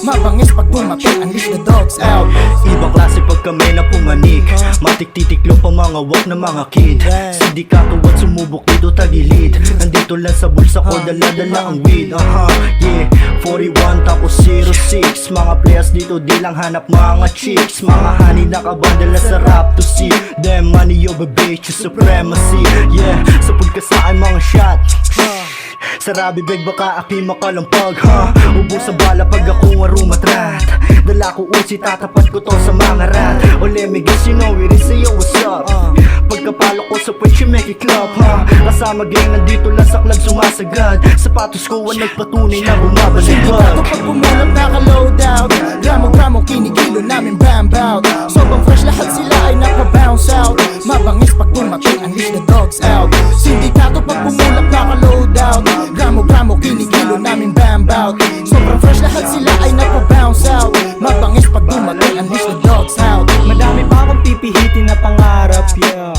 Mabangis pag dumating, unleash the dogs out. Ibang klase pag kami na pumanik, matik-titiklo pa mga wak na mga kid. Sindikato at sumubok dito tagilid. Nandito lang sa bulsa ko, dala-dala ang weed. Yeah, 41 tapos 06. Mga players dito di lang hanap mga chicks. Mga honey nakabandala sa rap to see them money over bitch supremacy. Yeah, sapod ka sa akin mga shot. Sarabi beg baka aki makalampag ubos sa bala pag ako marumatrat. Dala ko usi tatapat ko to sa mga rat. Ole me guess you know it is yo what's up. Pagkapalo ko sa Pwede Make It Club kasama gang nandito lang sa club sumasagad. Sapatos ko ang nagpatunay na bumabalik. Sindikato pag pumulap naka-load out. Gramo-gramo kinikilo namin bam bout. Sobrang fresh lahat sila ay napa-bounce out. Mabangis pag dumating, unleash the dogs out. Sindikato pag pumulap naka-load out. Gramo-gramo kinikilo namin bam bout. Sobrang fresh lahat sila ay napa-bounce out. Mabangis pag dumating, unleash the dogs out. Madami pa akong pipihitin na pangarap, yeah.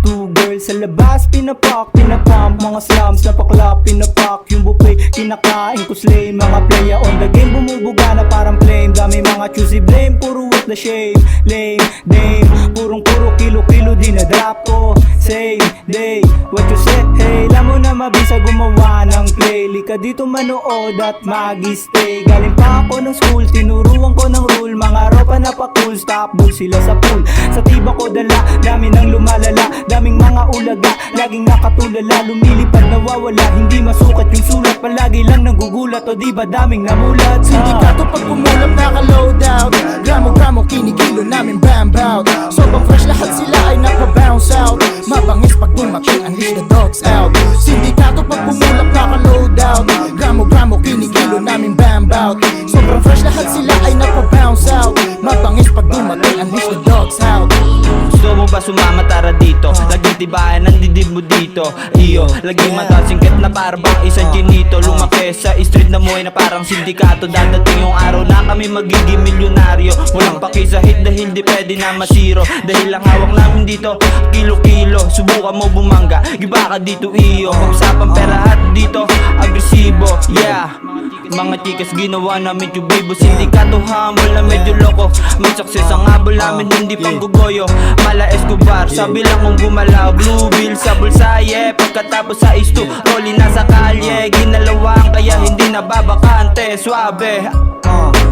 Two girls sa labas, pinapump mga slums, napaklap, pinapak yung buffet, kinakain ko slay. Mga playa on the game, bumubuga na parang flame. Dami mga choosy blame, puro what the shame. Lame, dame, puro kilo-kilo di na drop ko. Same day, what you say, hey. Alam mo na mabisa gumawa ng play. Lika dito manood at mag-stay. Galing pa ako ng school, tinuruan ko ng rule. Mga ropa na pa cool, stop bull sila sa pool. Sa tiba ko dala, dami nang lumalala. Daming mga ulaga, laging nakatulala. Lumilipad nawawala, hindi masukat yung sulat. Palagi lang nagugulat, o diba daming namulat. Sindikato pag pumulap naka-load out. Gramo-gramo kinikilo namin bam bout. Sobrang fresh lahat sila ay napa-bounce out. Mabangis pag dumating, unleash the dogs out. Sindikato pag pumulap naka-load out. Gramo-gramo kinikilo namin bam bout. Sobrang fresh lahat sila ay napa-bounce out. Mabangis pag dumating, unleash the dogs out. Gusto mo ba sumama tara dito? Laging tibayan ang didib mo dito. Iyo, laging mata singkit na parang isang chinito. Lumaki sa street na muhay na parang sindikato. Dadating yung araw na kami magiging milyonaryo. Walang paki sa hit dahil di pwede na masiro. Dahil ang hawak namin dito, kilo-kilo. Subukan mo bumangga, giba ka dito iyo. Pag-usapan pera at dito, agresibo. Yeah, mga chikas ginawa namin yung bibo. Sindikato humble na medyo loko. May success ang habol namin, hindi pang gugoyo. Mala Escobar, sabi lang kung gumalaw. Blue bill sa bulsaye, pagkatapos sa isto rolling na sa kalye, ginalawang kaya hindi nababakante. Suabe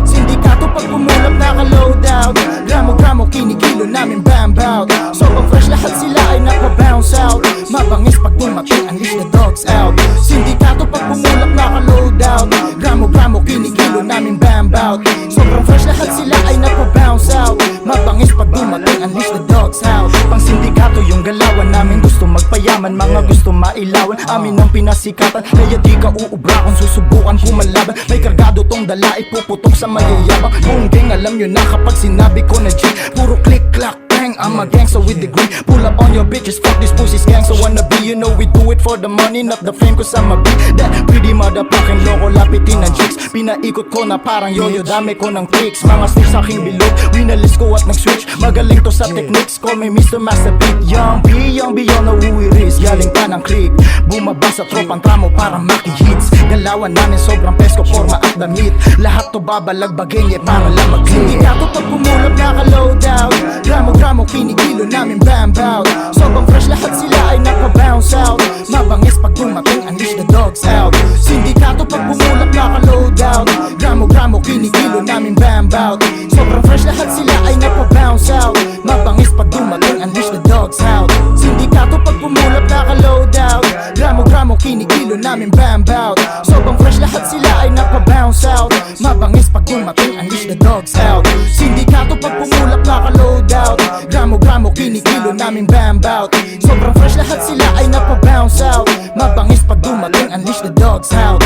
Sindikato pag pumulap naka-load out. Gramo-gramo kinikilo namin bam bout. Sobrang fresh lahat sila ay napa-bounce out. Mabangis pag dumating, unleash the dogs out. Sindikato pag pumulap naka-load out. Gramo-gramo kinikilo namin bam bout. Sobrang fresh lahat sila ay napa-bounce out. Mabangis pag dumating, unleash the dogs out. Pang sindikato yung galawan namin, gusto magpayaman, mga gusto mailawan. Amin ang pinasikatan, kaya di ka uubra kung susubukan kumalaban. May kargado tong dala, ipuputok sa mayayabang. Buong gang alam nyo na kapag sinabi ko na G, puro click-clack bang, I'm a gangster with degree. Pull up on your bitches, fuck this pussy's gang. So wanna be, you know we do it for the money, not the fame. Cause I'm a beat that pretty motherfucking loko. Lapitin ng chicks, pinaikot ko na parang yoyo. Dami ko ng tricks, mga sticks aking bilog. Winalis ko at nag-switch, magaling to sa techniques. Call me Mr. Master Beat. Young B, you know who it is. Galing pa ng click, bumaba sa tropang tramo para maki-hits. Galawan namin sobrang pesko, forma at damit. Lahat to babalagbagin, para lang mag-click. Sindikato pag pumulap naka-load out. Gramo-gramo kinikilo namin bam bout. Sobrang fresh lahat sila ay napa-bounce out. Mabangis pag dumating, unleash the dogs out. Sindikato pag pumulap naka-load out. Gramo-gramo kinikilo namin bam bout. Sobrang fresh lahat sila ay napa-bounce out. Mabangis pag dumating, unleash the dogs out. Sindikato pag pumulap naka-load out. Gramo-gramo kinikilo namin bam bout. Sobrang fresh lahat sila ay napa-bounce out. Mabangis pag dumating, unleash the dogs out. Sindikato pag pumulap naka-load out. Gramo-gramo kinikilo namin bam bout. Sobrang fresh lahat sila ay napa-bounce out. Mabangis pag dumating, unleash the dogs out.